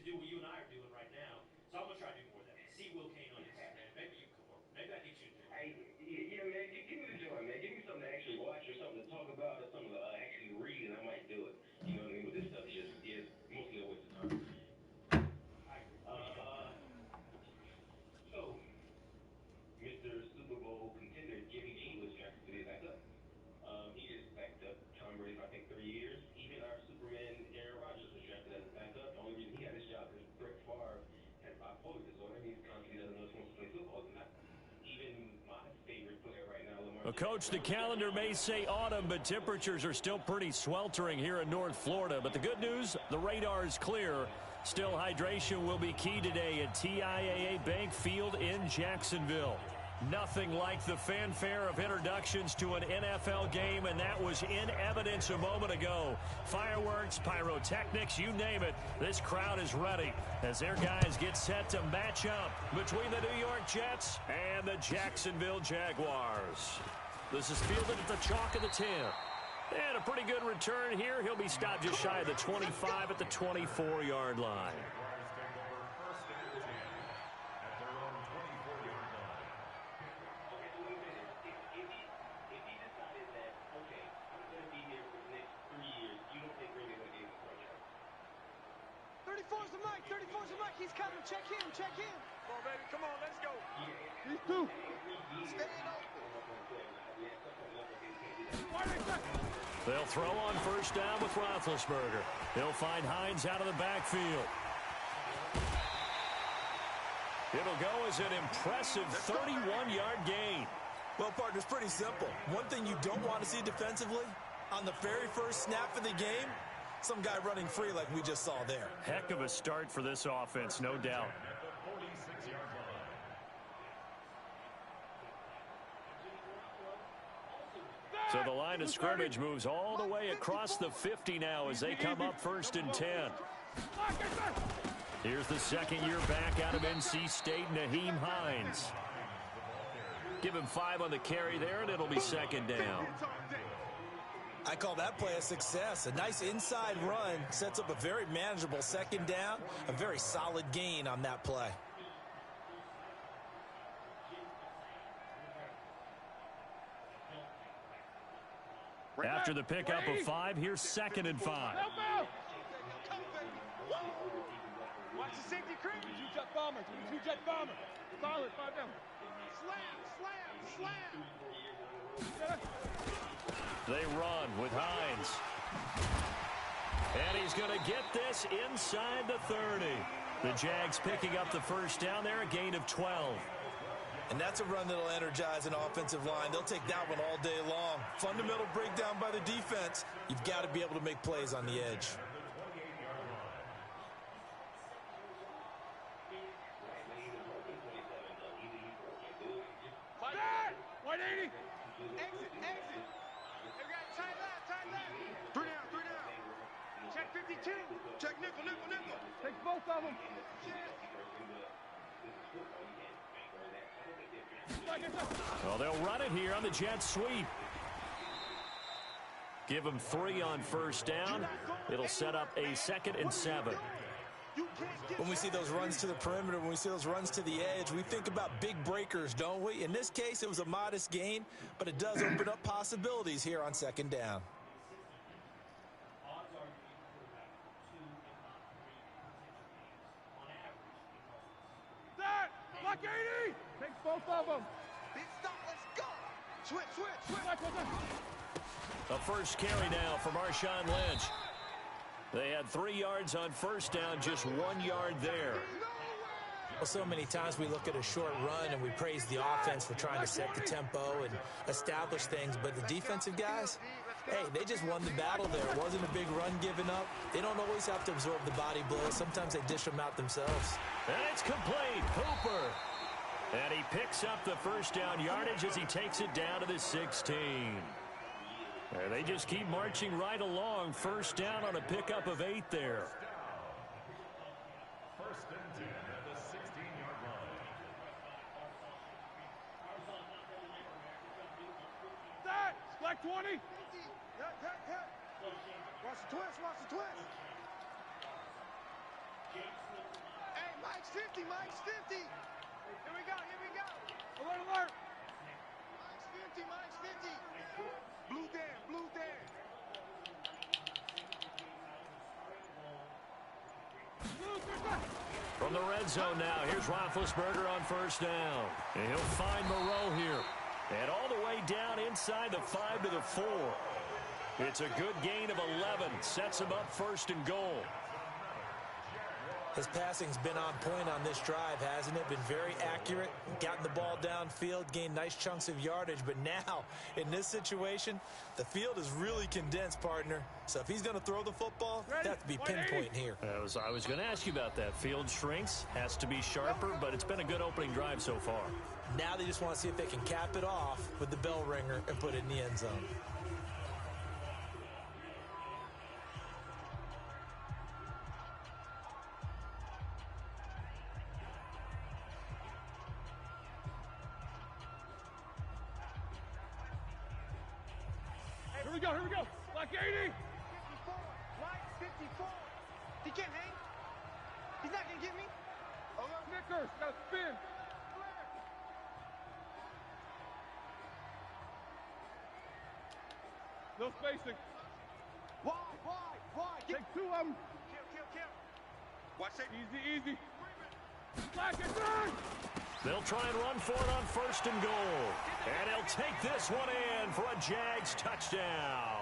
do what you and I are doing right now. So I'm gonna try to do more of that. See Will Kane on Instagram. Maybe you can come over. Maybe I get you to do it. Hey, yeah, man, give me the joy, man. Give me something to actually watch or something to talk about or something to actually read, and I might do it. You know what I mean? With this stuff, just mostly a waste of time. I agree. So, Mr. Super Bowl contender Jimmy G was drafted to be back up. He just backed up Tom Brady for, I think, 3 years. Even our Superman Aaron Rodgers was drafted as a backup. The only reason he got his job is Brett Favre has bipolar disorder. He's constantly doesn't know if he wants to play football. Even my favorite player right now, Lamar. Well, Coach, the calendar may say autumn, but temperatures are still pretty sweltering here in North Florida. But the good news, the radar is clear. Still, hydration will be key today at TIAA Bank Field in Jacksonville. Nothing like the fanfare of introductions to an NFL game, and that was in evidence a moment ago. Fireworks, pyrotechnics, you name it. This crowd is ready as their guys get set to match up between the New York Jets and the Jacksonville Jaguars. This is fielded at the chalk of the 10. And a pretty good return here. He'll be stopped just shy of the 25 at the 24-yard line. He's coming. Check him. Check him. Come on, baby. Come on. Let's go. These two. Stay open. They'll throw on first down with Roethlisberger. He'll find Hines out of the backfield. It'll go as an impressive 31-yard gain. Well, partner, it's pretty simple. One thing you don't want to see defensively, on the very first snap of the game, some guy running free like we just saw there. Heck of a start for this offense, no doubt. So the line of scrimmage moves all the way across the 50 now as they come up 1st and 10. Here's the second-year back out of NC State, Nyheim Hines. Give him 5 on the carry there, and it'll be 2nd down. I call that play a success. A nice inside run sets up a very manageable 2nd down, a very solid gain on that play. After the pickup of 5, here's 2nd and 5. Watch the safety creep. 2-jet bomber. 2-jet bomber. Solid. 5 down. Slam. They run with Hines. And he's going to get this inside the 30. The Jags picking up the first down there, a gain of 12. And that's a run that'll energize an offensive line. They'll take that one all day long. Fundamental breakdown by the defense. You've got to be able to make plays on the edge. Fight! 180! Exit! They got tight left. 3 down. Check 52. Check nickel. Take both of them. Well, they'll run it here on the jet sweep. Give them 3 on first down. It'll set up a 2nd and 7. When we see those runs to the perimeter, when we see those runs to the edge, we think about big breakers, don't we? In this case, it was a modest gain, but it does open up possibilities here on 2nd down. Block 80! Takes both of them. Big stop, let's go! Switch. A first carry now for Marshawn Lynch. They had 3 yards on first down, just 1 yard there. Well, so many times we look at a short run and we praise the offense for trying to set the tempo and establish things, but the defensive guys, hey, they just won the battle there. It wasn't a big run given up. They don't always have to absorb the body blows. Sometimes they dish them out themselves. And it's complete. Hooper. And he picks up the first down yardage as he takes it down to the 16. And they just keep marching right along. First down on a pickup of 8 there. 1st and 10 at the 16-yard line. That! Black 20! Watch the twist! Hey, Mike's 50, Mike's 50. Here we go, here we go. Alert, alert. Mike's 50, Mike's 50. Blue Dan, blue Dan. From the red zone now, here's Roethlisberger on first down. And he'll find Moreau here. And all the way down inside the 5 to the 4. It's a good gain of 11. Sets him up first and goal. His passing's been on point on this drive, hasn't it? Been very accurate, gotten the ball downfield, gained nice chunks of yardage. But now, in this situation, the field is really condensed, partner. So if he's going to throw the football, it has to be pinpoint here. I was going to ask you about that. Field shrinks, has to be sharper, but it's been a good opening drive so far. Now they just want to see if they can cap it off with the bell ringer and put it in the end zone. Here we go. Like 80. 54. Mike's 54. He can't hang. He's not going to get me. Oh, look, Snickers. Got to spin. No spacing. Why? Take two of them. Kill. Watch it. Easy. Slack it, run. They'll try and run for it on first and goal. And he'll take this one in for a Jags touchdown.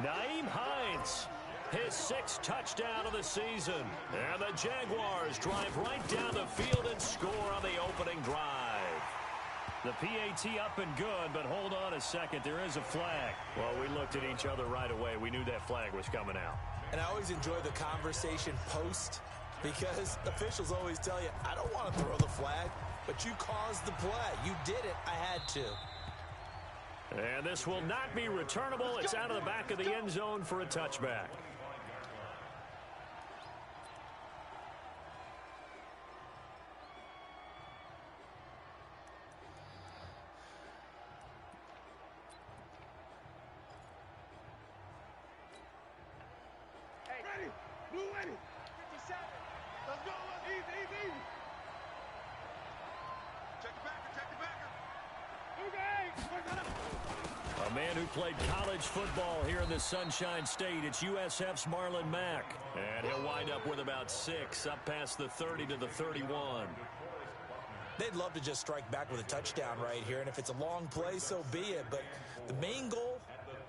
Nyheim Hines, his 6th touchdown of the season. And the Jaguars drive right down the field and score on the opening drive. The PAT up and good, but hold on a second. There is a flag. Well, we looked at each other right away. We knew that flag was coming out. And I always enjoy the conversation post, because officials always tell you, I don't want to throw the flag, but you caused the play. You did it. I had to. And this will not be returnable. It's out of the back of the end zone for a touchback. Ready. Blue ready. 57. Let's go. Easy. Check the backer. A man who played college football here in the Sunshine State. It's USF's Marlon Mack. And he'll wind up with about 6 up past the 30 to the 31. They'd love to just strike back with a touchdown right here, and if it's a long play, so be it. But the main goal,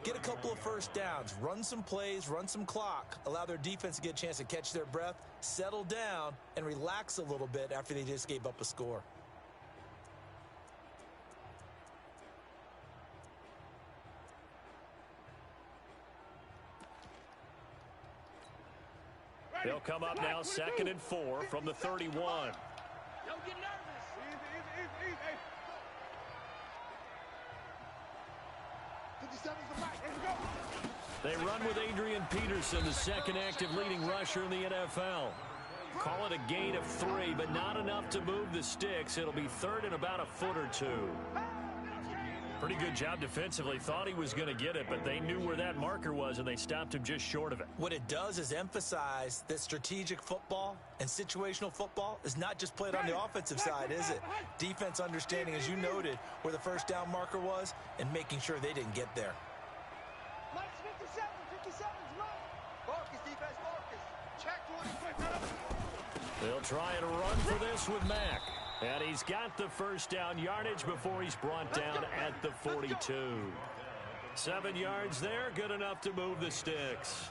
get a couple of first downs, run some plays, run some clock, allow their defense to get a chance to catch their breath, settle down, and relax a little bit after they just gave up a score. They'll come up now 2nd and 4 from the 31. Don't get nervous. Easy. 57's the back. Let's go. They run with Adrian Peterson, the 2nd active leading rusher in the NFL. Call it a gain of 3, but not enough to move the sticks. It'll be 3rd and about a foot or 2. Pretty good job defensively. Thought he was going to get it, but they knew where that marker was, and they stopped him just short of it. What it does is emphasize that strategic football and situational football is not just played on the offensive side, is it? Defense understanding, as you noted, where the first down marker was and making sure they didn't get there. Mike's 57. 57's Mike. Focus, defense, focus. Check 20. They'll try and run for this with Mack. And he's got the first down yardage before he's brought down at the 42. 7 yards there, good enough to move the sticks.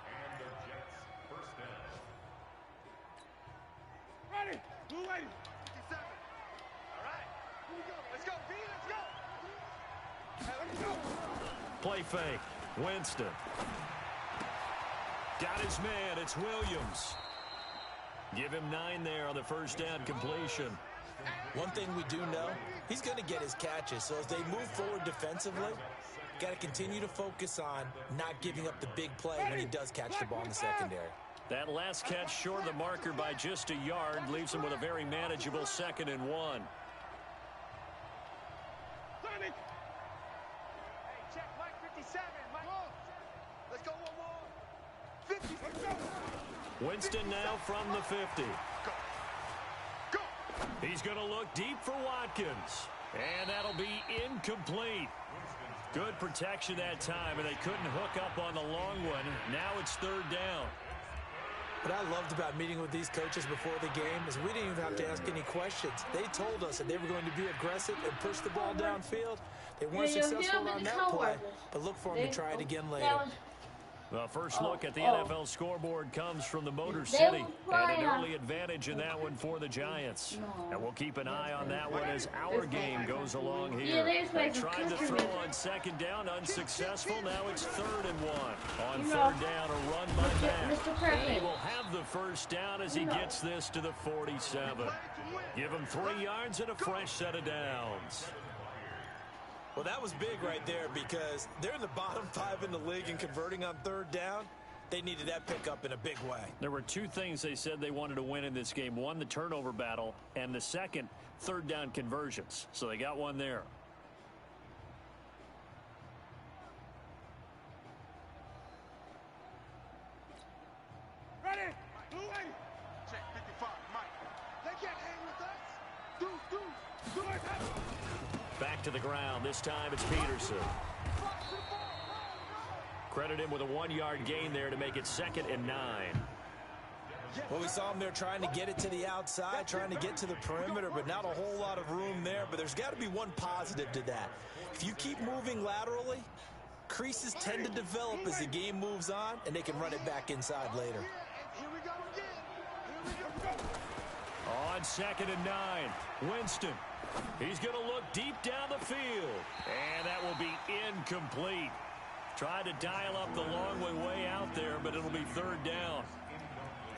And the Jets first down. Ready. Blue ready. 57. All right. Here we go. Let's go, B. Let's go. Hey, let's go. Play fake. Winston. Got his man. It's Williams. Give him 9 there on the first down completion. One thing we do know, he's going to get his catches. So as they move forward defensively, got to continue to focus on not giving up the big play when he does catch the ball in the secondary. That last catch short of the marker by just a yard leaves him with a very manageable 2nd and 1. Hey, check Mike 57. Mike. Let's go one more. 50. Let's go. Winston now from the 50. He's going to look deep for Watkins. And that'll be incomplete. Good protection that time, and they couldn't hook up on the long one. Now it's third down. What I loved about meeting with these coaches before the game is we didn't even have to ask any questions. They told us that they were going to be aggressive and push the ball downfield. They weren't successful on that play, but look for them to try it again later. The first look at the NFL scoreboard comes from the Motor City, and an early advantage in that one for the Giants. And we'll keep an eye on that one as our game goes along here. They tried to throw on second down, unsuccessful. Now it's 3rd and 1. On third down, a run by Matt. And he will have the first down as he gets this to the 47. Give him 3 yards and a fresh set of downs. Well, that was big right there because they're in the bottom 5 in the league and converting on third down. They needed that pickup in a big way. There were 2 things they said they wanted to win in this game. One, the turnover battle, and the second, third down conversions. So they got one there. Ready? Ready. Check 55, Mike. They can't hang with us. Do it. Back to the ground. This time it's Peterson. Credit him with a 1-yard gain there to make it 2nd and 9. Well, we saw him there trying to get it to the outside, trying to get to the perimeter, but not a whole lot of room there. But there's got to be one positive to that. If you keep moving laterally, creases tend to develop as the game moves on, and they can run it back inside later. Here we go again. Here we go. On 2nd and 9, Winston. He's going to look deep down the field. And that will be incomplete. Tried to dial up the long way out there, but it'll be 3rd down.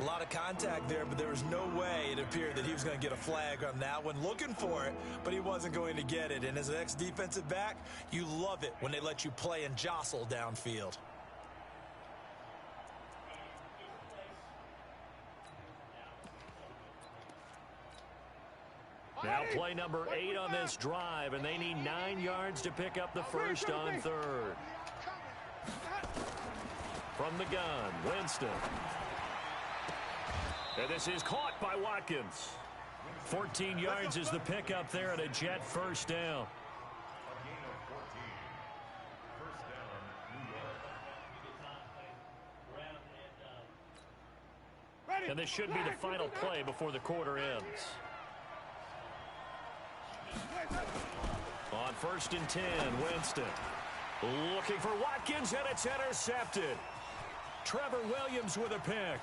A lot of contact there, but there was no way it appeared that he was going to get a flag on that one. Looking for it, but he wasn't going to get it. And as an ex-defensive back, you love it when they let you play and jostle downfield. Now play number 8 on this drive, and they need 9 yards to pick up the first on 3rd. From the gun, Winston. And this is caught by Watkins. 14 yards is the pickup there and a Jet first down. And this should be the final play before the quarter ends. On 1st and 10, Winston. Looking for Watkins, and it's intercepted. Trevor Williams with a pick.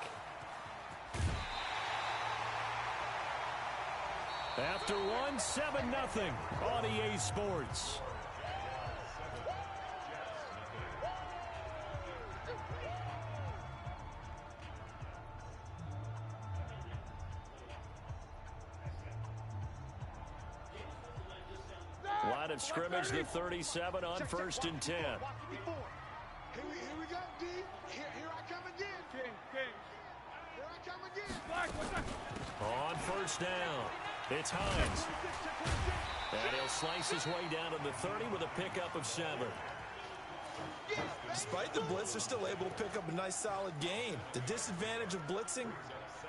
After one, 7-0 on EA Sports. Line of scrimmage, the 37 on 1st and 10. Here we go, D. Here I come again. Here I come again. On 1st down, it's Hines. And he'll slice his way down to the 30 with a pickup of 7. Despite the blitz, they're still able to pick up a nice, solid gain. The disadvantage of blitzing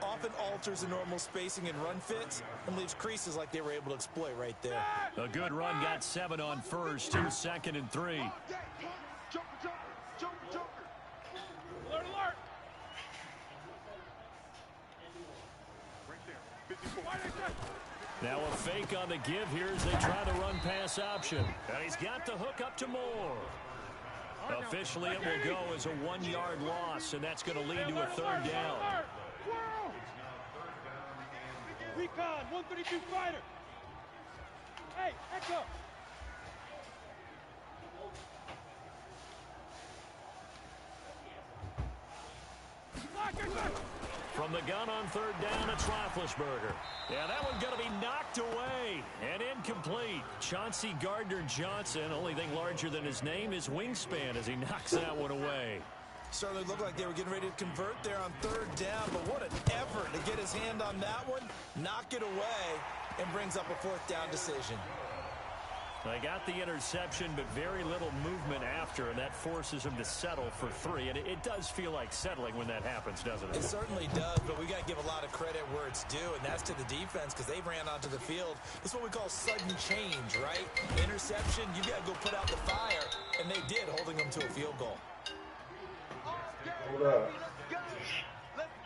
often alters the normal spacing and run fits and leaves creases like they were able to exploit right there. A good run got 7 on 1st, 2nd and 3. Joker. Alert. Right there. 54. Now a fake on the give here as they try the run pass option. And he's got the hook up to Moore. Officially it will go as a 1-yard loss, and that's going to lead to a 3rd down. Recon, 132 fighter. Hey, echo. From the gun on 3rd down, it's Roethlisberger. Yeah, that one's going to be knocked away and incomplete. Chauncey Gardner-Johnson, only thing larger than his name is wingspan as he knocks that one away. Certainly looked like they were getting ready to convert there on 3rd down, but what an effort to get his hand on that one, knock it away, and brings up a 4th down decision. They got the interception, but very little movement after, and that forces him to settle for 3. And it does feel like settling when that happens, doesn't it? It certainly does, but we got to give a lot of credit where it's due, and that's to the defense because they ran onto the field. It's what we call sudden change, right? Interception, you got to go put out the fire, and they did, holding them to a field goal. Hold up.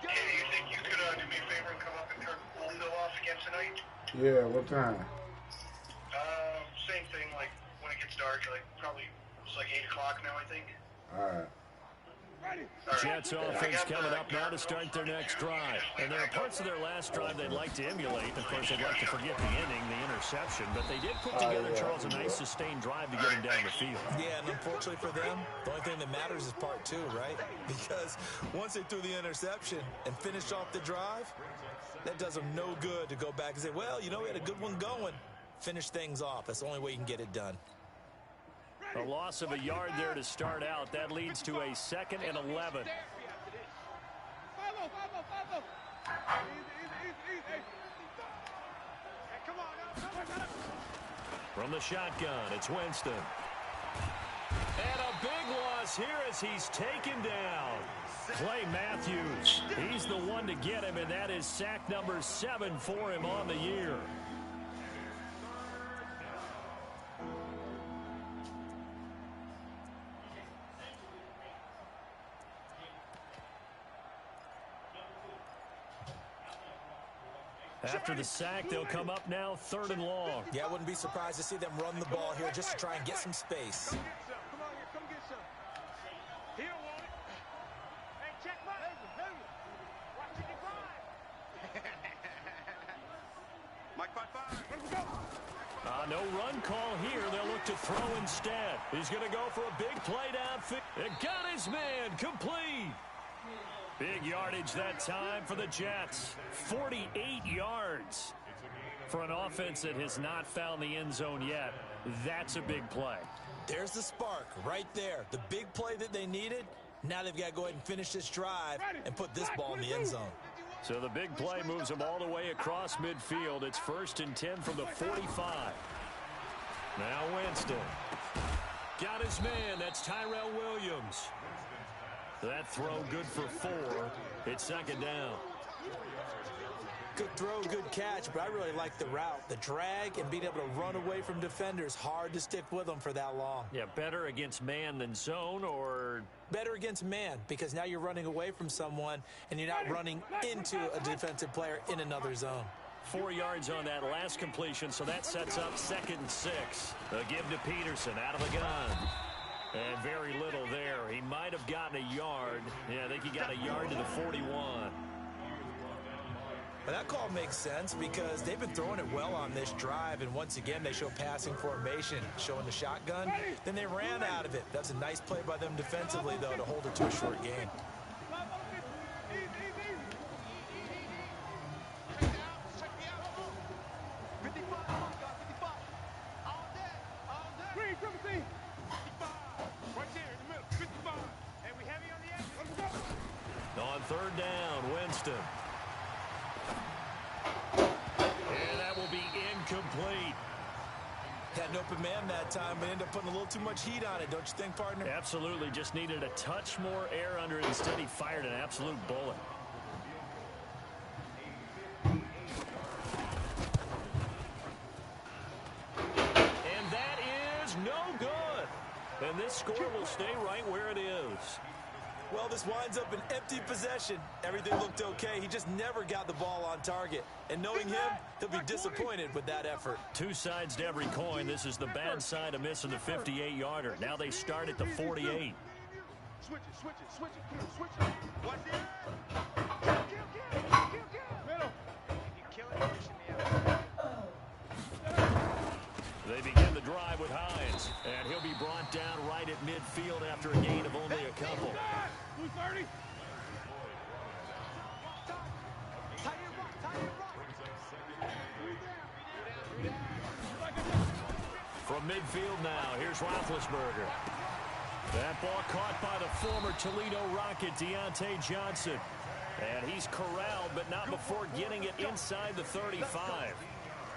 Hey, you think you could do me a favor and come up and turn the window off again tonight? Yeah, what time? Same thing, like when it gets dark, like probably it's like 8 o'clock now, I think. All right. Jets offense coming up now to start their next drive. And there are parts of their last drive they'd like to emulate. Of course, they'd like to forget the inning, the interception. But they did put together, Charles, a nice sustained drive to get him down the field. Yeah, and unfortunately for them, the only thing that matters is part 2, right? Because once they threw the interception and finished off the drive, that does them no good to go back and say, well, you know, we had a good one going. Finish things off. That's the only way you can get it done. A loss of a yard there to start out. That leads to a 2nd and 11. From the shotgun, it's Winston. And a big loss here as he's taken down. Clay Matthews, he's the one to get him, and that is sack number 7 for him on the year. After the sack, they'll come up now 3rd and long. Yeah, I wouldn't be surprised to see them run the ball here just to try and get some space. Come on here, come get some. He don't want it. Hey, check my watch it divide. Mike 5-5. Let's go. No run call here. They'll look to throw instead. He's going to go for a big play downfield. It got his man complete. Big yardage that time for the Jets. 48 yards for an offense that has not found the end zone yet. That's a big play. There's the spark right there. The big play that they needed. Now they've got to go ahead and finish this drive and put this ball in the end zone. So the big play moves them all the way across midfield. It's 1st and 10 from the 45. Now Winston. Got his man. That's Tyrell Williams. That throw good for 4. It's 2nd down. Good throw, good catch, but I really like the route. The drag and being able to run away from defenders, hard to stick with them for that long. Yeah, better against man than zone, or? Better against man, because now you're running away from someone and you're not running into a defensive player in another zone. 4 yards on that last completion, so that sets up 2nd and 6. They'll give to Peterson out of the gun. And very little there. He might have gotten a yard. Yeah, I think he got a yard to the 41. But that call makes sense because they've been throwing it well on this drive, and once again they show passing formation, showing the shotgun. Then they ran out of it. That's a nice play by them defensively, though, to hold it to a short game. On 3rd down, Winston. And that will be incomplete. Had an open man that time, but ended up putting a little too much heat on it, don't you think, partner? Absolutely. Just needed a touch more air under it. Instead, he fired an absolute bullet. And that is no good. And this score will stay right where it is. Well, this winds up an empty possession. Everything looked okay. He just never got the ball on target. And knowing him, he'll be disappointed with that effort. 2 sides to every coin. This is the bad side of missing the 58-yarder. Now they start at the 48. Switch it, switch it, switch it, switch it. Watch it. Kill. Middle. If you kill it, you should be out. They begin the drive with Hines, and he'll be brought down right at midfield after a gain of only a couple. 230. From midfield now, here's Roethlisberger. That ball caught by the former Toledo Rocket, Deontay Johnson. And he's corralled, but not before getting it inside the 35.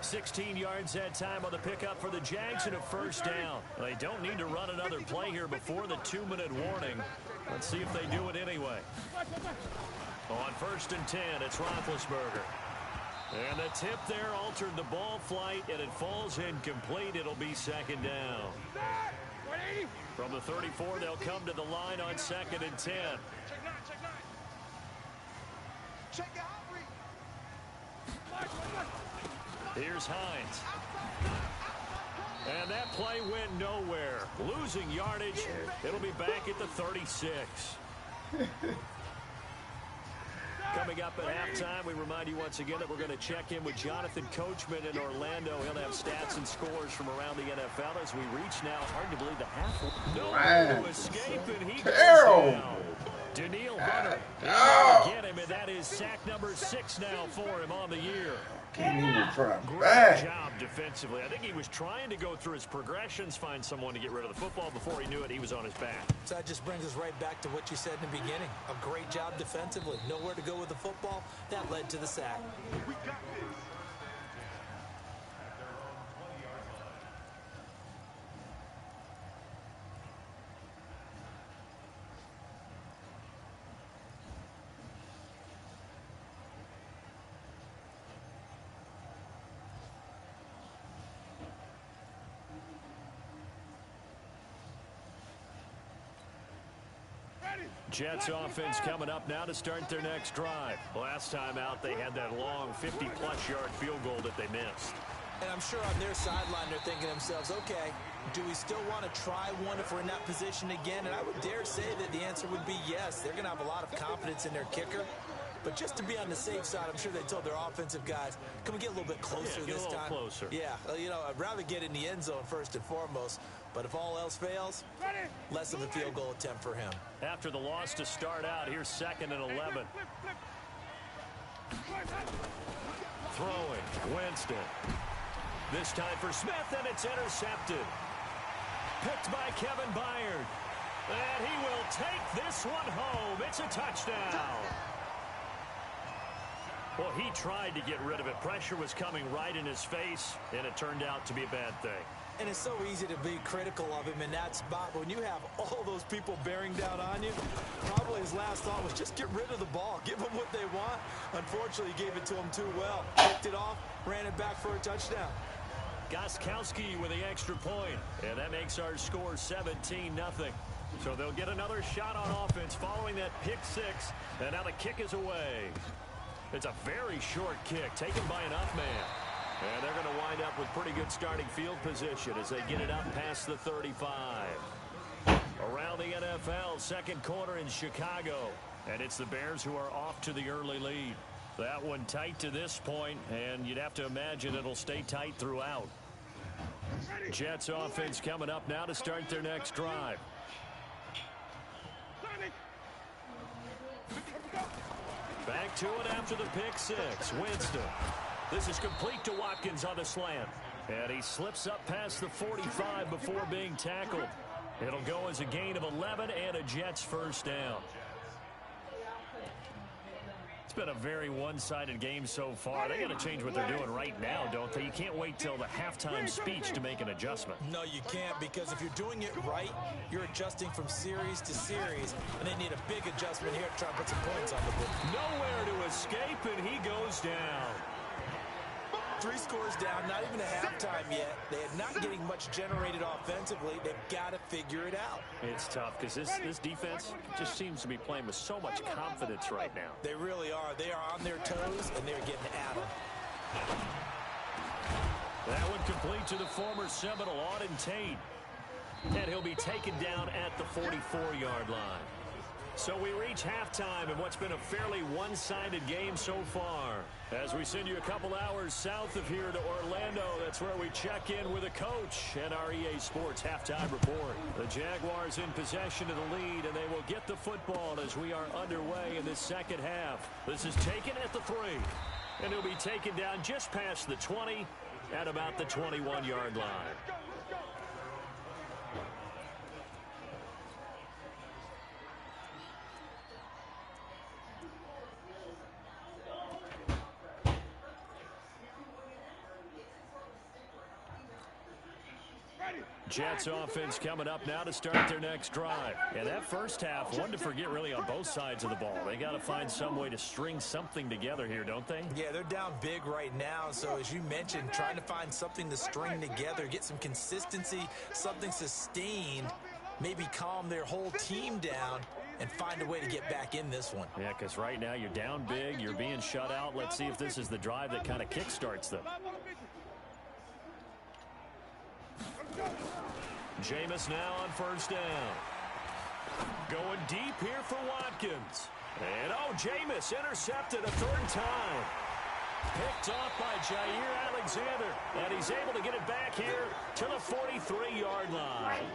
16 yards that time on the pickup for the Jags and a first down. They don't need to run another play here before the 2-minute warning. Let's see if they do it anyway. On 1st and 10, it's Roethlisberger. And the tip there altered the ball flight, and it falls incomplete. It'll be 2nd down. From the 34, they'll come to the line on 2nd and 10. Here's Hines. And that play went nowhere. Losing yardage. It'll be back at the 36. Coming up at halftime, we remind you once again that we're going to check in with Jonathan Coachman in Orlando. He'll have stats and scores from around the NFL as we reach now, hard to believe, the halfway. Nowhere to escape, and he goes down. Daniil Hunter. Get him, and that is sack number 6 now for him on the year. Can't even try Great back. job defensively. I think he was trying to go through his progressions, find someone to get rid of the football. Before he knew it, he was on his back. So that just brings us right back to what you said in the beginning. A great job defensively. Nowhere to go with the football. That led to the sack. We got this. Jets offense coming up now to start their next drive. Last time out, they had that long 50-plus yard field goal that they missed. And I'm sure on their sideline they're thinking to themselves, okay, do we still want to try one if we're in that position again? And I would dare say that the answer would be yes. They're going to have a lot of confidence in their kicker. But just to be on the safe side, I'm sure they told their offensive guys, can we get a little bit closer this time? Closer. Yeah, you know, I'd rather get in the end zone first and foremost. But if all else fails, less of a field goal attempt for him. After the loss to start out, here's 2nd and 11. Throwing, Winston. This time for Smith, and it's intercepted. Picked by Kevin Byard. And he will take this one home. It's a touchdown. Well, he tried to get rid of it. Pressure was coming right in his face, and it turned out to be a bad thing. And it's so easy to be critical of him in that spot. But when you have all those people bearing down on you, probably his last thought was just get rid of the ball. Give them what they want. Unfortunately, he gave it to them too well. Picked it off, ran it back for a touchdown. Goskowski with the extra point. And that makes our score 17-0. So they'll get another shot on offense following that pick 6. And now the kick is away. It's a very short kick taken by an up man. And they're going to wind up with pretty good starting field position as they get it up past the 35. Around the NFL, second quarter in Chicago. And it's the Bears who are off to the early lead. That one tight to this point, and you'd have to imagine it'll stay tight throughout. Jets offense coming up now to start their next drive. Back to it after the pick 6. Winston. This is complete to Watkins on the slant. And he slips up past the 45 before being tackled. It'll go as a gain of 11 and a Jets first down. It's been a very one-sided game so far. They got to change what they're doing right now, don't they? You can't wait till the halftime speech to make an adjustment. No, you can't, because if you're doing it right, you're adjusting from series to series, and they need a big adjustment here to try and put some points on the board. Nowhere to escape, and he goes down. 3 scores down, not even a halftime yet. They are not getting much generated offensively. They've got to figure it out. It's tough because this defense just seems to be playing with so much confidence right now. They really are. They are on their toes, and they're getting at them. That one complete to the former Seminole, Auden Tate. And he'll be taken down at the 44-yard line. So we reach halftime in what's been a fairly one-sided game so far. As we send you a couple hours south of here to Orlando, that's where we check in with a coach and our EA Sports halftime report. The Jaguars in possession of the lead, and they will get the football as we are underway in this second half. This is taken at the 3, and it'll be taken down just past the 20 at about the 21-yard line. Jets offense coming up now to start their next drive. And that first half, one to forget really on both sides of the ball. They got to find some way to string something together here, don't they? Yeah, they're down big right now. So as you mentioned, trying to find something to string together, get some consistency, something sustained, maybe calm their whole team down and find a way to get back in this one. Yeah, because right now you're down big, you're being shut out. Let's see if this is the drive that kind of kickstarts them. Jameis now on first down. Going deep here for Watkins. And, Jameis intercepted a third time. Picked off by Jair Alexander. And he's able to get it back here to the 43-yard line.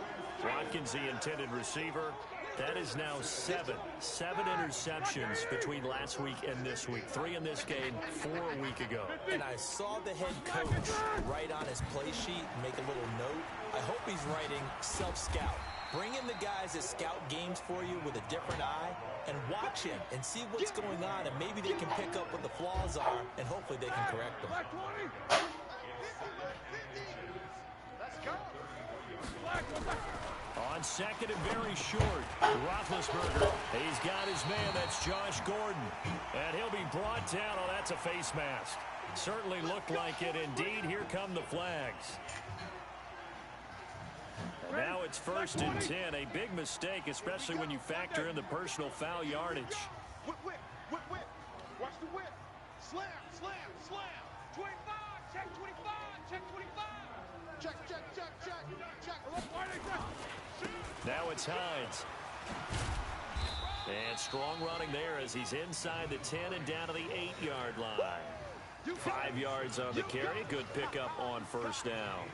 Watkins, the intended receiver. That is now seven interceptions between last week and this week. 3 in this game, 4 a week ago. And I saw the head coach write on his play sheet and make a little note. I hope he's writing self-scout. Bring in the guys that scout games for you with a different eye and watch him and see what's going on, and maybe they can pick up what the flaws are, and hopefully they can correct them. Let's go. On second and very short, Roethlisberger, he's got his man, that's Josh Gordon. And he'll be brought down. That's a face mask. Certainly looked like it. Indeed, here come the flags. And now it's first and 10. A big mistake, especially when you factor in the personal foul yardage. Whip. Watch the whip. Slam. 25. Check 25. Check 25. Check. Now it's Hines. And strong running there as he's inside the 10 and down to the 8-yard line. 5 yards on the carry. Good pickup on first down.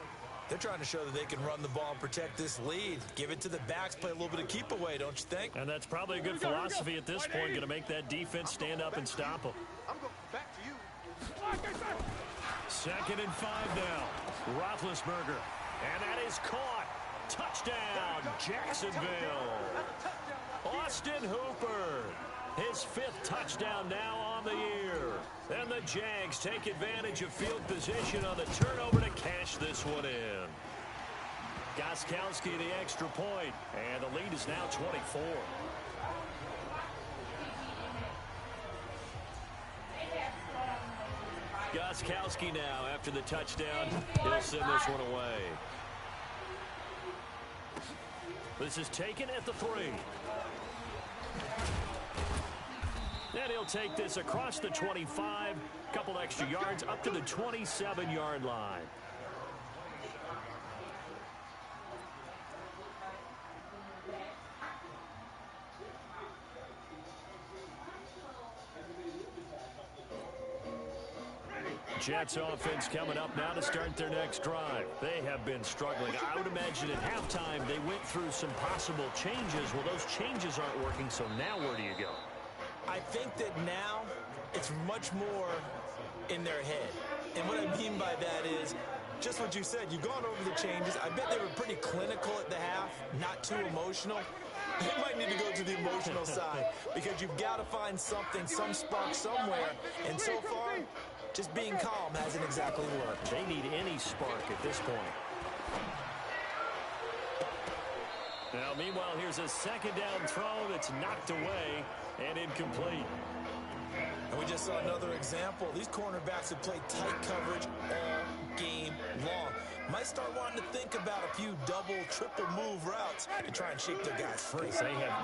They're trying to show that they can run the ball and protect this lead. Give it to the backs, play a little bit of keep away, don't you think? And that's probably a good philosophy at this point, going to make that defense stand up and stop them. I'm going back to you. 2nd and 5 now. Roethlisberger. And that is caught. Touchdown, Jacksonville. Austin Hooper. His 5th touchdown now on the year. And the Jags take advantage of field position on the turnover to cash this one in. Gostkowski the extra point. And the lead is now 24. Gostkowski now after the touchdown. He'll send this one away. This is taken at the 3. And he'll take this across the 25. Couple extra yards up to the 27-yard line. Jets offense coming up now to start their next drive. They have been struggling. I would imagine at halftime they went through some possible changes. Well, those changes aren't working, so now where do you go? I think that now it's much more in their head. And what I mean by that is just what you said. You've gone over the changes. I bet they were pretty clinical at the half, not too emotional. They might need to go to the emotional side because you've got to find something, some spark somewhere. And so far, just being calm hasn't exactly worked. They need any spark at this point. Now, meanwhile, here's a 2nd down throw that's knocked away and incomplete. And we just saw another example. These cornerbacks have played tight coverage all game long. Might start wanting to think about a few double, triple move routes to try and shake their guys free.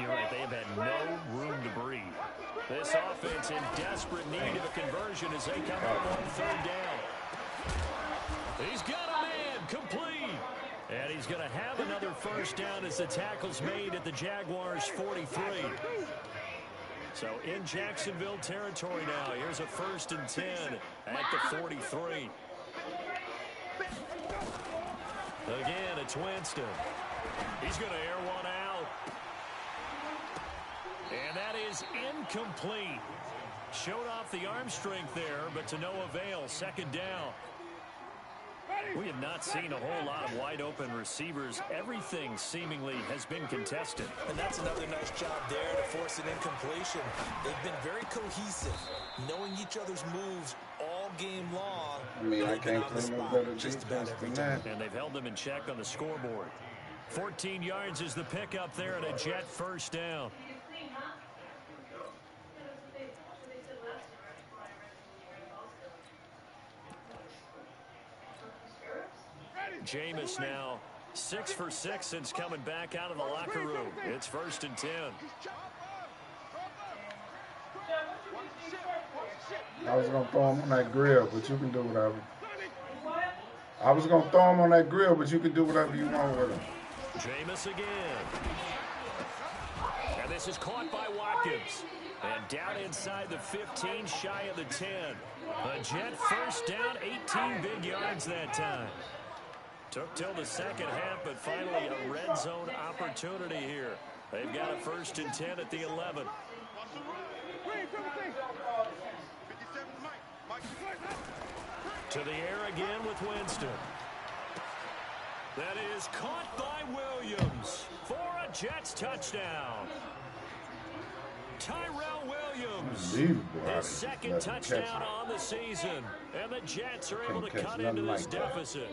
You're right, they have had no room to breathe. This offense in desperate need of a conversion as they come up on 3rd down. He's got a man, complete. And he's going to have another first down as the tackle's made at the Jaguars' 43. So in Jacksonville territory now. Here's a 1st and 10 at the 43. Again, it's Winston. He's going to air one out. And that is incomplete. Showed off the arm strength there, but to no avail. 2nd down. We have not seen a whole lot of wide-open receivers. Everything seemingly has been contested. And that's another nice job there to force an incompletion. They've been very cohesive, knowing each other's moves all all game long. I mean, I They've been can't on the play no spot better just about defense every than time. that. And they've held them in check on the scoreboard. 14 yards is the pickup there and a Jet first down. Jameis now 6 for 6 since coming back out of the locker room. It's 1st and 10. I was going to throw him on that grill, but you can do whatever. I was going to throw him on that grill, but you can do whatever you want with him. Jameis again. And this is caught by Watkins. And down inside the 15, shy of the 10. A Jet first down, 18 big yards that time. Took till the second half, but finally a red zone opportunity here. They've got a 1st and 10 at the 11. To the air again with Winston. That is caught by Williams for a Jets touchdown. Tyrell Williams, his second touchdown on the season. And the Jets are able to cut into this deficit.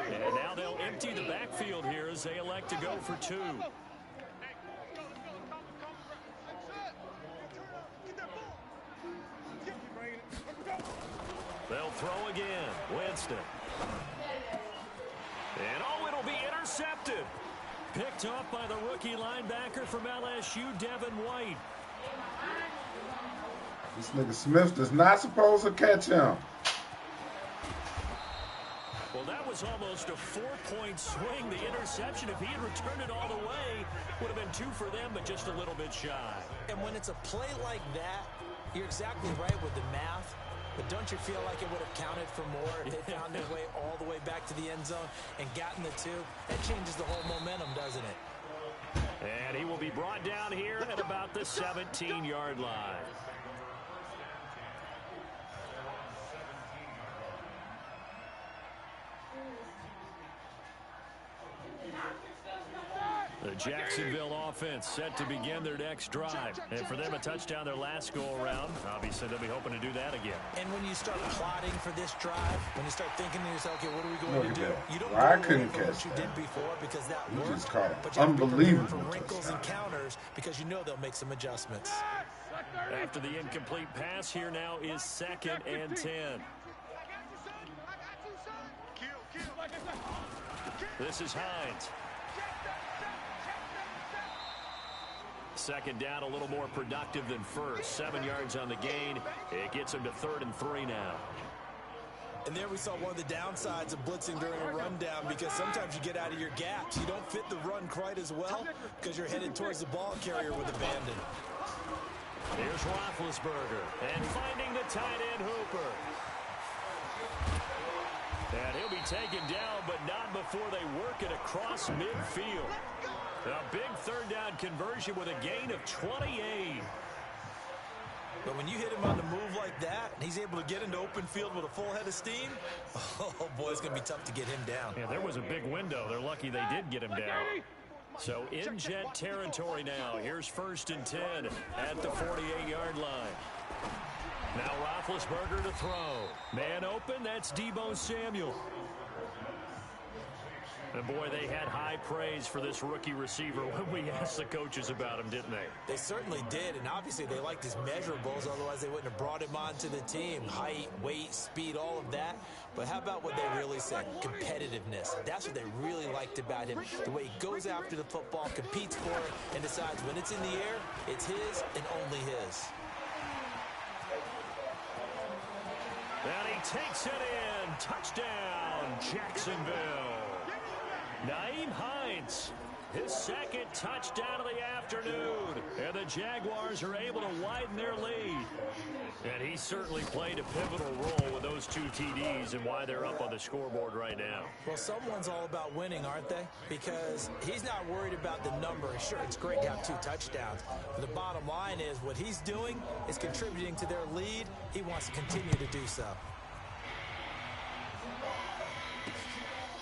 And now they'll empty the backfield here as they elect to go for 2. They'll throw again. Winston. And oh, it'll be intercepted. Picked off by the rookie linebacker from LSU, Devin White. This nigga Smith is not supposed to catch him. Well, that was almost a 4-point swing. The interception, if he had returned it all the way, would have been 2 for them, but just a little bit shy. And when it's a play like that, you're exactly right with the math. But don't you feel like it would have counted for more if they found their way all the way back to the end zone and gotten the 2? That changes the whole momentum, doesn't it? And he will be brought down here at about the 17-yard line. The Jacksonville offense set to begin their next drive. And for them, a touchdown their last go-around. Obviously, they'll be hoping to do that again. And when you start plotting for this drive, when you start thinking to yourself, okay, what are we going to do? You don't I go couldn't away from catch what you did before because that You worked. just caught an But you have to be prepared unbelievable for wrinkles touchdown. and counters because you know they'll make some adjustments. After the incomplete pass, here now is 2nd and 10. This is Hines. 2nd down, a little more productive than first. 7 yards on the gain. It gets him to 3rd and 3 now. And there we saw one of the downsides of blitzing during a rundown because sometimes you get out of your gaps. You don't fit the run quite as well because you're headed towards the ball carrier with abandon. Here's Roethlisberger. And finding the tight end Hooper. And he'll be taken down, but not before they work it across midfield. A big 3rd down conversion with a gain of 28. But when you hit him on the move like that, and he's able to get into open field with a full head of steam, oh boy, it's going to be tough to get him down. Yeah, there was a big window. They're lucky they did get him down. So in Jet territory now. Here's 1st and 10 at the 48-yard line. Now Roethlisberger to throw. Man open, that's Deebo Samuel. And boy, they had high praise for this rookie receiver when we asked the coaches about him, didn't they? They certainly did, and obviously they liked his measurables, otherwise they wouldn't have brought him onto the team. Height, weight, speed, all of that. But how about what they really said? Competitiveness. That's what they really liked about him. The way he goes after the football, competes for it, and decides when it's in the air, it's his and only his. And he takes it in. Touchdown, Jacksonville. Nyheim Hines, his 2nd touchdown of the afternoon. And the Jaguars are able to widen their lead. And he certainly played a pivotal role with those 2 TDs and why they're up on the scoreboard right now. Well, someone's all about winning, aren't they? Because he's not worried about the number. Sure, it's great to have 2 touchdowns. But the bottom line is what he's doing is contributing to their lead. He wants to continue to do so.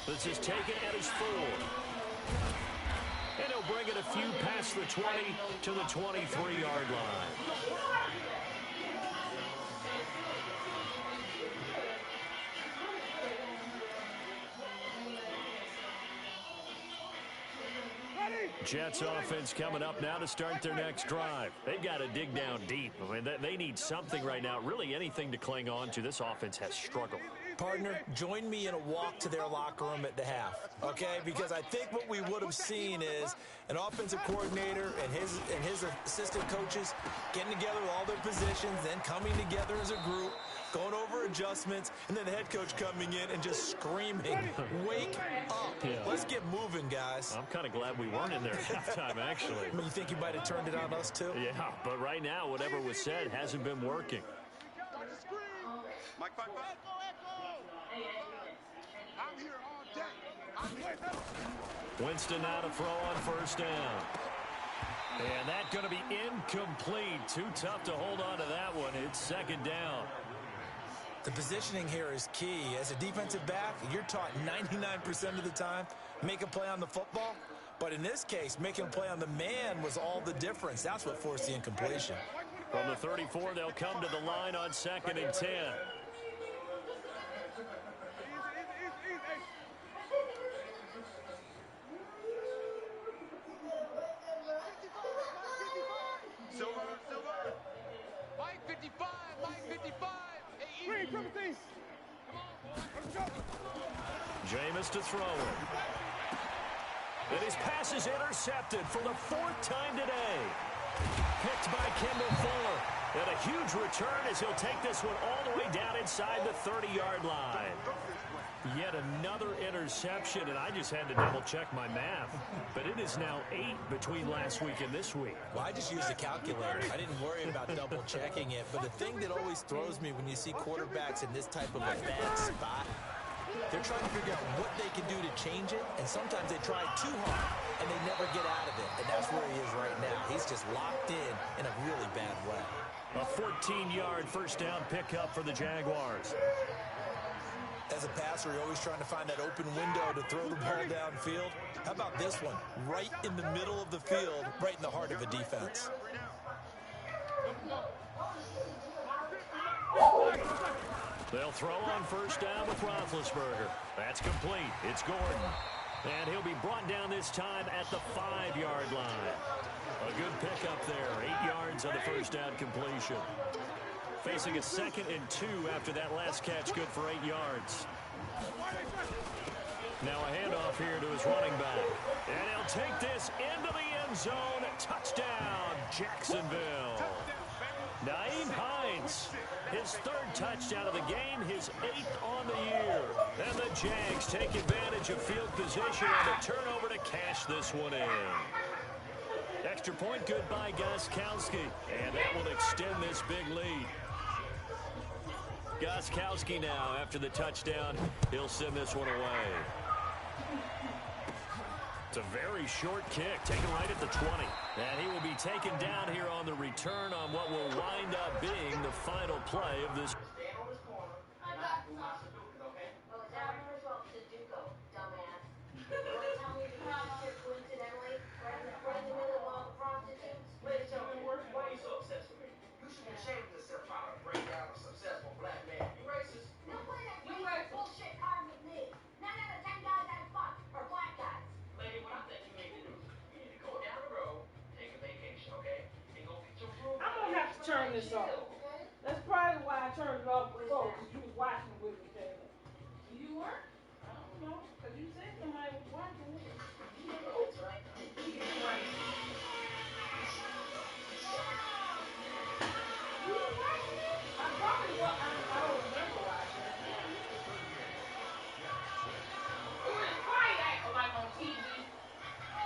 This is taken at his 4. And he'll bring it a few past the 20 to the 23-yard line. Jets offense coming up now to start their next drive. They've got to dig down deep. I mean, they need something right now, really anything to cling on to. This offense has struggled. Partner, join me in a walk to their locker room at the half, okay? Because I think what we would have seen is an offensive coordinator and his assistant coaches getting together with all their positions, then coming together as a group, going over adjustments, and then the head coach coming in and just screaming, wake up. Yeah. Let's get moving, guys. I'm kind of glad we weren't in there at halftime, actually. I mean, you think you might have turned it on us, too? Yeah, but right now, whatever was said hasn't been working. Mike, Mike, Mike. I'm here all day. I'm here. Winston now to throw on first down. And that's going to be incomplete. Too tough to hold on to that one. It's second down. The positioning here is key. As a defensive back, you're taught 99% of the time, make a play on the football. But in this case, making a play on the man was all the difference. That's what forced the incompletion. From the 34, they'll come to the line on 2nd and 10. Mike 55, Mike 55. Hey, come on, let's go. Jameis to throw it. And his pass is intercepted for the 4th time today. Picked by Kendall Fuller. And a huge return as he'll take this one all the way down inside the 30-yard line. Yet another interception, and I just had to double-check my math. But it is now 8 between last week and this week. Well, I just used a calculator. I didn't worry about double-checking it. But the thing that always throws me when you see quarterbacks in this type of a bad spot, they're trying to figure out what they can do to change it, and sometimes they try too hard, and they never get out of it. And that's where he is right now. He's just locked in a really bad way. A 14-yard first down pickup for the Jaguars. As a passer, you're always trying to find that open window to throw the ball downfield. How about this one? Right in the middle of the field, right in the heart of a defense. They'll throw on first down with Roethlisberger. That's complete. It's Gordon. And he'll be brought down this time at the 5-yard line. A good pickup there. 8 yards on the first down completion. Facing a 2nd and 2 after that last catch, good for 8 yards. Now a handoff here to his running back. And he'll take this into the end zone. Touchdown, Jacksonville. Nyheim Hines, his 3rd touchdown of the game, his 8th on the year. And the Jags take advantage of field position on the turnover to cash this one in. Extra point, good by Gostkowski. And that will extend this big lead. Gostkowski now, after the touchdown, he'll send this one away. It's a very short kick, taken right at the 20. And he will be taken down here on the return on what will wind up being the final play of this. Turn this off. That's probably why I turned it off before, because you was watching with me, Taylor. You weren't? I don't know, because you said somebody was watching with me. You know, it's right. You were watching it? I probably was. I don't remember watching it. It was probably like on TV.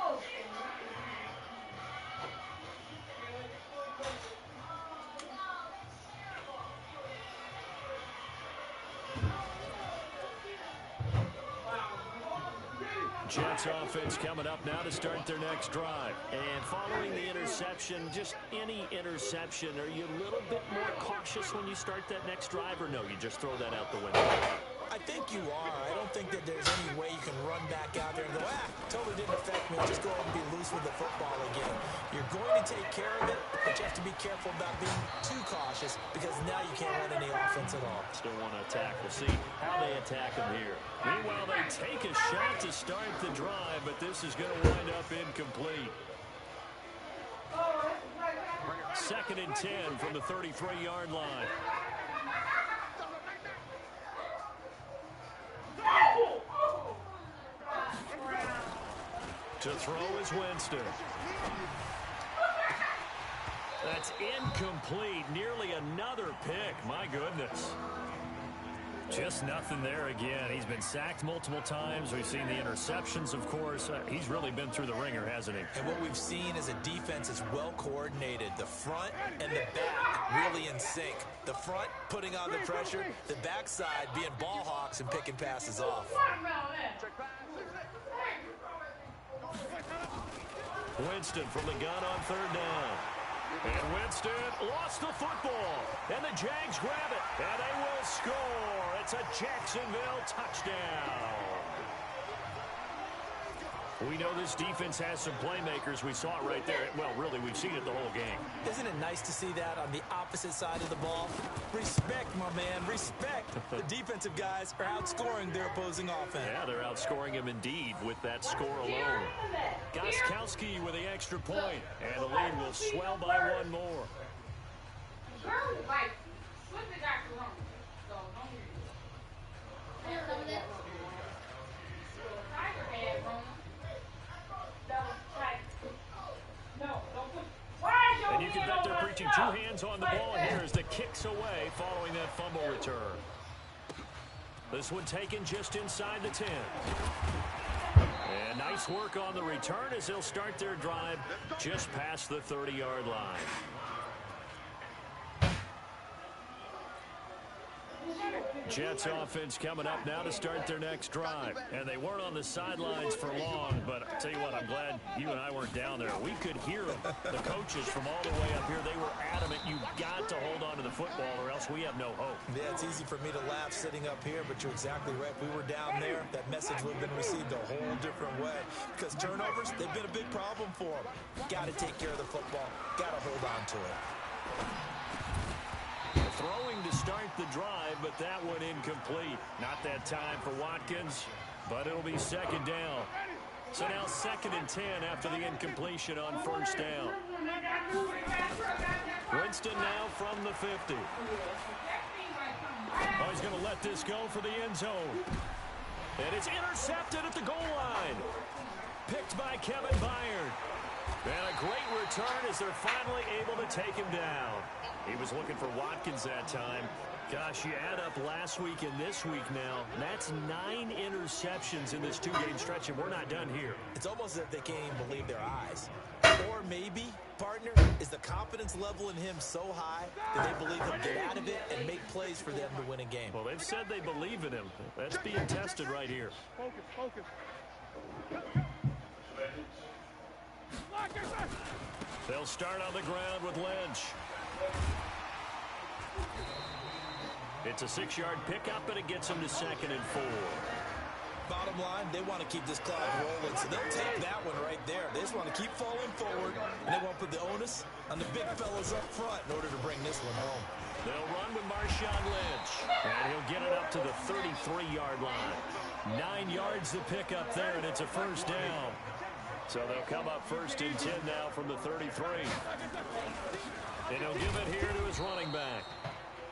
Oh, Jets offense coming up now to start their next drive. And following the interception, just any interception, are you a little bit more cautious when you start that next drive, or no, you just throw that out the window? I think you are. I don't think that there's any way you can run back out there and go, totally didn't affect me. man, just go out and be loose with the football again. You're going to take care of it, but you have to be careful about being too cautious because now you can't run any offense at all. Still want to attack. We'll see how they attack him here. Meanwhile, they take a shot to start the drive, but this is going to wind up incomplete. 2nd and 10 from the 33-yard line. To throw is Winston. That's incomplete. Nearly another pick. My goodness. Just nothing there again. He's been sacked multiple times. We've seen the interceptions, of course. He's really been through the ringer, hasn't he? And what we've seen is a defense is well coordinated. The front and the back really in sync. The front putting on the pressure, the backside being ball hawks and picking passes off. Winston from the gun on 3rd down. And Winston lost the football. And the Jags grab it. And they will score. It's a Jacksonville touchdown. We know this defense has some playmakers. We saw it right there. Well, really, we've seen it the whole game. Isn't it nice to see that on the opposite side of the ball? Respect, my man, respect. The defensive guys are outscoring their opposing offense. Yeah, they're outscoring him indeed with that score alone. Gostkowski with the extra point, and the lead will swell by one more. And you can bet they're preaching two hands on the ball here as the kicks away following that fumble return. This one taken just inside the 10. And nice work on the return as they'll start their drive just past the 30-yard line. Jets offense coming up now to start their next drive. And they weren't on the sidelines for long, but I'll tell you what, I'm glad you and I weren't down there. We could hear them. The coaches from all the way up here, they were adamant, you've got to hold on to the football or else we have no hope. Yeah, it's easy for me to laugh sitting up here, but you're exactly right. If we were down there, that message would have been received a whole different way. Because turnovers, they've been a big problem for them. Got to take care of the football. Got to hold on to it. Throwing to start the drive, but that one incomplete. Not that time for Watkins, but it'll be 2nd down. So now 2nd and 10 after the incompletion on 1st down. Winston now from the 50. Oh, he's going to let this go for the end zone. And it's intercepted at the goal line. Picked by Kevin Byard. And a great return as they're finally able to take him down. He was looking for Watkins that time. Gosh, you add up last week and this week now. That's 9 interceptions in this 2-game stretch, and we're not done here. It's almost as if they can't even believe their eyes. Or maybe, partner, is the confidence level in him so high that they believe he'll get out of it and make plays for them to win a game. Well, they've said they believe in him. That's being tested right here. Focus. They'll start on the ground with Lynch. It's a 6-yard pickup, and it gets them to 2nd and 4. Bottom line, they want to keep this clock rolling, so they'll take that one right there. They just want to keep falling forward, and they want to put the onus on the big fellas up front in order to bring this one home. They'll run with Marshawn Lynch, and he'll get it up to the 33-yard line. 9 yards to pick up there, and it's a 1st down. So they'll come up 1st and 10 now from the 33. And he'll give it here to his running back.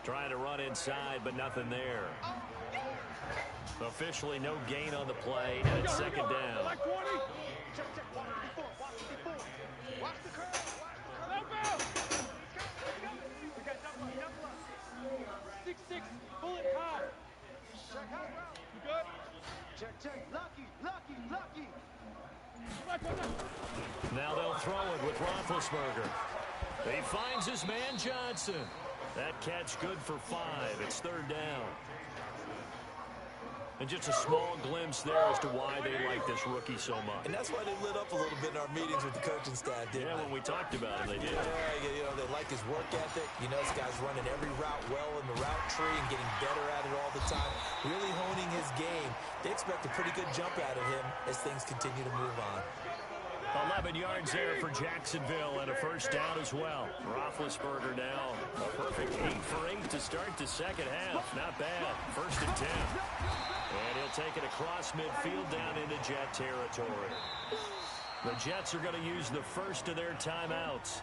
Trying to run inside, but nothing there. Officially no gain on the play, and it's 2nd down. Now they'll throw it with Roethlisberger. He finds his man Johnson. That catch good for 5. It's 3rd down. And just a small glimpse there as to why they like this rookie so much. And that's why they lit up a little bit in our meetings with the coaching staff, didn't they? When we talked about it, they did. Yeah, they like his work ethic. You know, this guy's running every route well in the route tree and getting better at it all the time. Really honing his game. They expect a pretty good jump out of him as things continue to move on. 7 yards there for Jacksonville and a first down as well. Roethlisberger now a perfect 8 for 8 to start the second half. Not bad. 1st and 10. And he'll take it across midfield down into Jet territory. The Jets are going to use the first of their timeouts.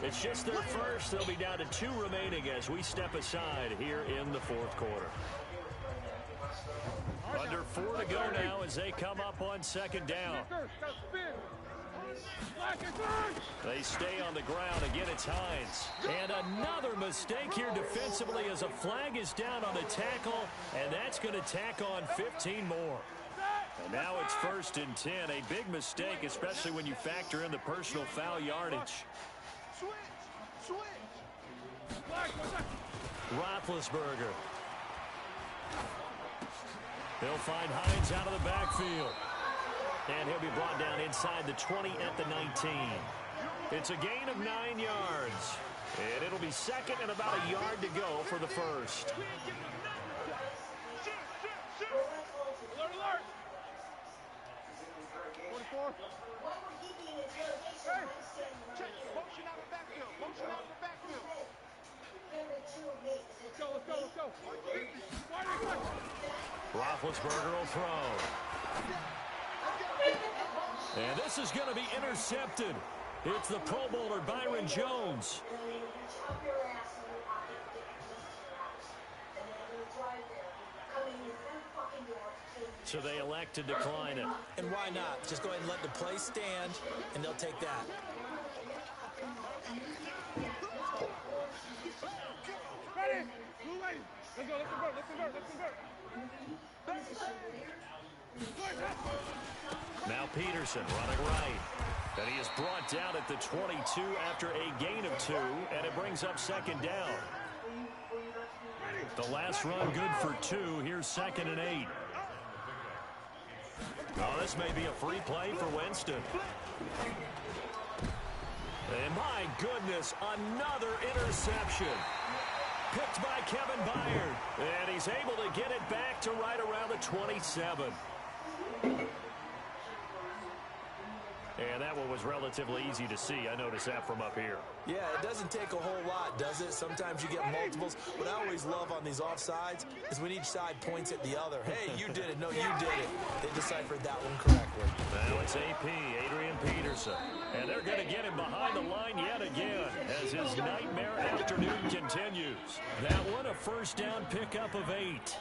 It's just their first. They'll be down to 2 remaining as we step aside here in the 4th quarter. Under 4 to go now as they come up on 2nd down. They stay on the ground. Again, it's Hines. And another mistake here defensively as a flag is down on the tackle, and that's going to tack on 15 more. And now it's 1st and 10. A big mistake, especially when you factor in the personal foul yardage. Roethlisberger. He'll find Hines out of the backfield. And he'll be brought down inside the 20 at the 19. It's a gain of 9 yards. And it'll be 2nd and about a yard to go for the first. Roethlisberger will throw. And this is going to be intercepted. It's the Pro Bowler Byron Jones. So they elect to decline it. And why not? Just go ahead and let the play stand, and they'll take that. Ready? Let's go, let's convert, let's convert, let's convert. Now Peterson running right. And he is brought down at the 22 after a gain of 2, and it brings up 2nd down. The last run good for 2. Here's 2nd and 8. Oh, this may be a free play for Winston. And my goodness, another interception. Picked by Kevin Byard. And he's able to get it back to right around the 27. And that one was relatively easy to see. I noticed that from up here. Yeah, it doesn't take a whole lot, does it? Sometimes you get multiples. What I always love on these offsides is when each side points at the other. Hey, you did it. No, you did it. They deciphered that one correctly. Now it's AP, Adrian Peterson. And they're going to get him behind the line yet again as his nightmare afternoon continues. That one, a first down pickup of 8.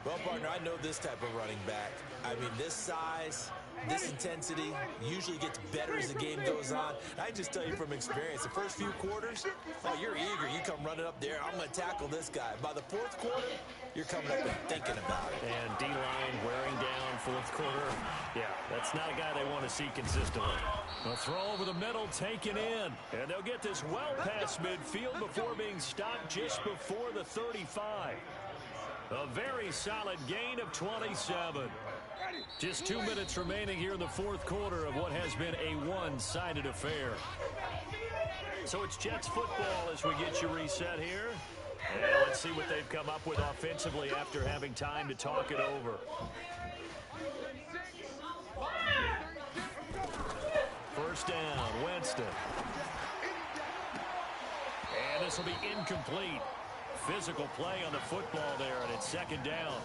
Well, partner, I know this type of running back. I mean, this size, this intensity usually gets better as the game goes on. I just tell you from experience, the first few quarters, oh, you're eager. You come running up there. I'm going to tackle this guy. By the 4th quarter, you're coming up and thinking about it. And D-line wearing down 4th quarter. Yeah, that's not a guy they want to see consistently. A throw over the middle taken in. And they'll get this well past midfield before being stopped just before the 35. A very solid gain of 27. Just 2 minutes remaining here in the 4th quarter of what has been a one-sided affair. So it's Jets football as we get you reset here. And let's see what they've come up with offensively after having time to talk it over. First down, Winston. And this will be incomplete. Physical play on the football there, and it's 2nd down.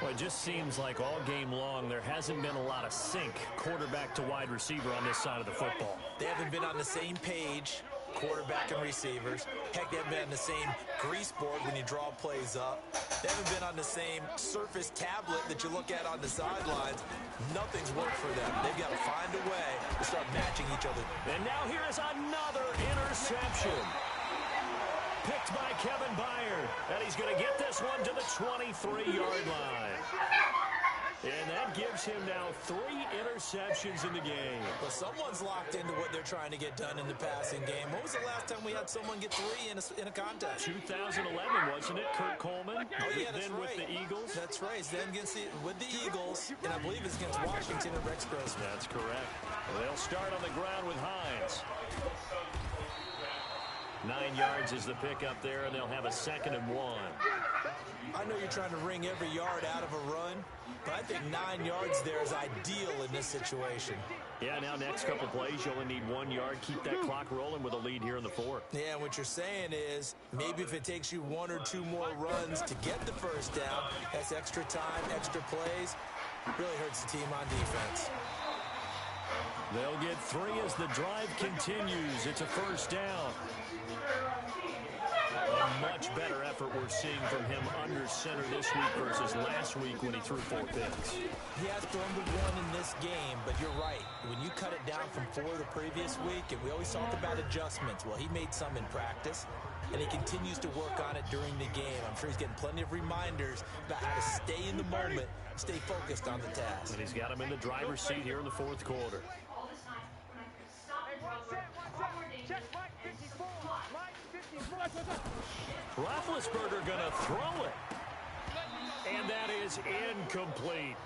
Well, it just seems like all game long there hasn't been a lot of sync quarterback to wide receiver on this side of the football. They haven't been on the same page, quarterback and receivers. Heck, they haven't been on the same grease board when you draw plays up. They haven't been on the same surface tablet that you look at on the sidelines. Nothing's worked for them. They've got to find a way to start matching each other. And now here is another interception. Picked by Kevin Byard. And he's going to get this one to the 23-yard line. And that gives him now 3 interceptions in the game. Well, someone's locked into what they're trying to get done in the passing game. When was the last time we had someone get 3 in a contest? 2011, wasn't it? Kurt Coleman. Oh, yeah, that's then right. With the Eagles. That's right. Then with the Eagles, and I believe it's against Washington and Rex Grossman. That's correct. They'll start on the ground with Hines. 9 yards is the pickup there, and they'll have a 2nd and 1. I know you're trying to wring every yard out of a run, but I think 9 yards there is ideal in this situation. Yeah, now next couple plays, you only need 1 yard. Keep that clock rolling with a lead here in the 4th. Yeah, and what you're saying is maybe if it takes you 1 or 2 more runs to get the first down, that's extra time, extra plays. Really hurts the team on defense. They'll get 3 as the drive continues. It's a 1st down. A much better effort we're seeing from him under center this week versus last week when he threw 4 picks. He has thrown the 1 in this game, but you're right. When you cut it down from 4 the previous week, and we always talk about adjustments, well, he made some in practice, and he continues to work on it during the game. I'm sure he's getting plenty of reminders about how to stay in the moment, stay focused on the task. And he's got him in the driver's seat here in the 4th quarter. Roethlisberger going to throw it. And that is incomplete.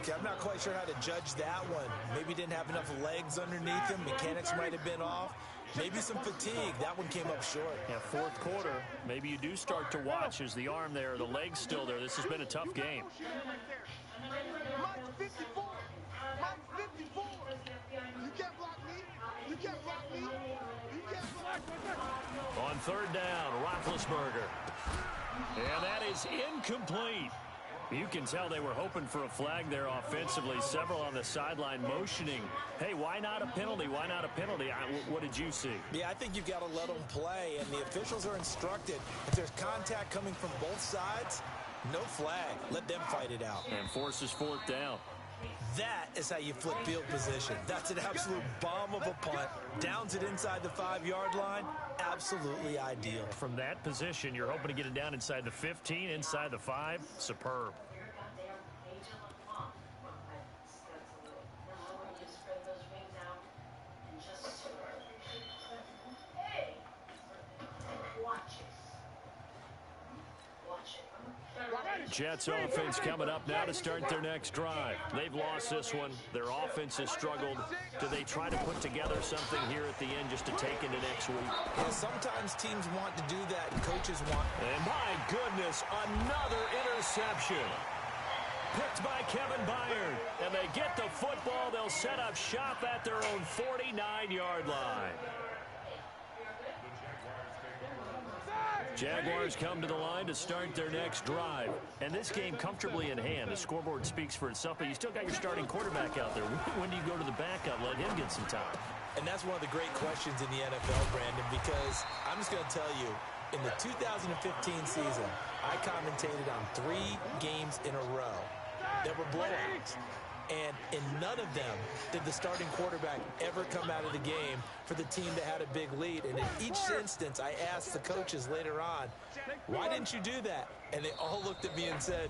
Okay, I'm not quite sure how to judge that one. Maybe didn't have enough legs underneath him. Mechanics might have been off. Maybe some fatigue. That one came up short. Yeah, 4th quarter. Maybe you do start to watch as the arm there, the leg's still there. This has been a tough game. Mike's 54. Mike's 54. You can't block me. You can't block me. You can't block me. On 3rd down, Roethlisberger. And that is incomplete. You can tell they were hoping for a flag there offensively. Several on the sideline motioning. Hey, why not a penalty? Why not a penalty? What did you see? Yeah, I think you've got to let them play, and the officials are instructed. If there's contact coming from both sides, no flag. Let them fight it out. And forces 4th down. That is how you flip field position. That's an absolute bomb of a punt. Downs it inside the 5-yard line. Absolutely ideal. From that position, you're hoping to get it down inside the 15, inside the 5. Superb. Jets offense coming up now to start their next drive. They've lost this one. Their offense has struggled. Do they try to put together something here at the end just to take into next week? Yeah, sometimes teams want to do that, and coaches want. And my goodness, another interception. Picked by Kevin Byard. And they get the football. They'll set up shop at their own 49-yard line. Jaguars come to the line to start their next drive. And this game comfortably in hand. The scoreboard speaks for itself, but you still got your starting quarterback out there. When do you go to the backup? Let him get some time. And that's one of the great questions in the NFL, Brandon, because I'm just going to tell you, in the 2015 season, I commentated on 3 games in a row that were blowouts. And in none of them did the starting quarterback ever come out of the game for the team that had a big lead. And in each instance, I asked the coaches later on, why didn't you do that? And they all looked at me and said,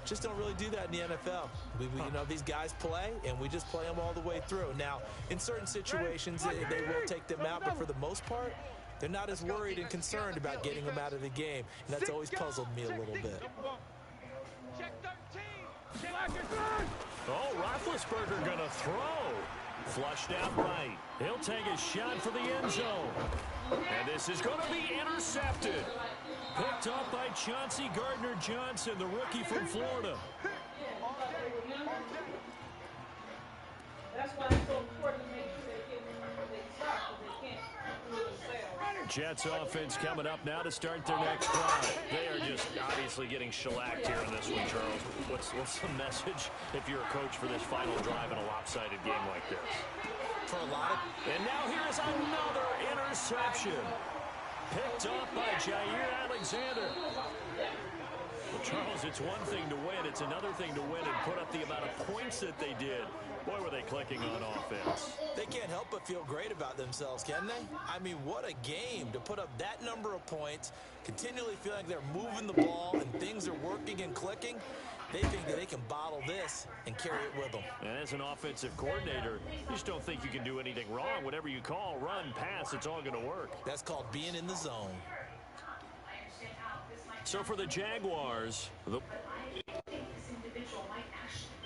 just don't really do that in the NFL. You know, these guys play, and we just play them all the way through. Now, in certain situations, they will take them out, but for the most part, they're not as worried and concerned about getting them out of the game. And that's always puzzled me a little bit. Oh, Roethlisberger going to throw. Flushed out right. He'll take a shot for the end zone. And this is going to be intercepted. Picked up by Chauncey Gardner-Johnson, the rookie from Florida. That's why it's so important to make sure they get when they stop, because they can't do it themselves. Jets offense coming up now to start their next drive. They are just obviously getting shellacked here in this one, Charles. What's the message if you're a coach for this final drive in a lopsided game like this? For a lot of... And now here's another interception. Picked up by Jair Alexander. Well, Charles, it's one thing to win. It's another thing to win and put up the amount of points that they did. Boy, were they clicking on offense. They can't help but feel great about themselves, can they? I mean, what a game to put up that number of points, continually feel like they're moving the ball and things are working and clicking. They think that they can bottle this and carry it with them. And as an offensive coordinator, you just don't think you can do anything wrong. Whatever you call, run, pass, it's all going to work. That's called being in the zone. So for the Jaguars,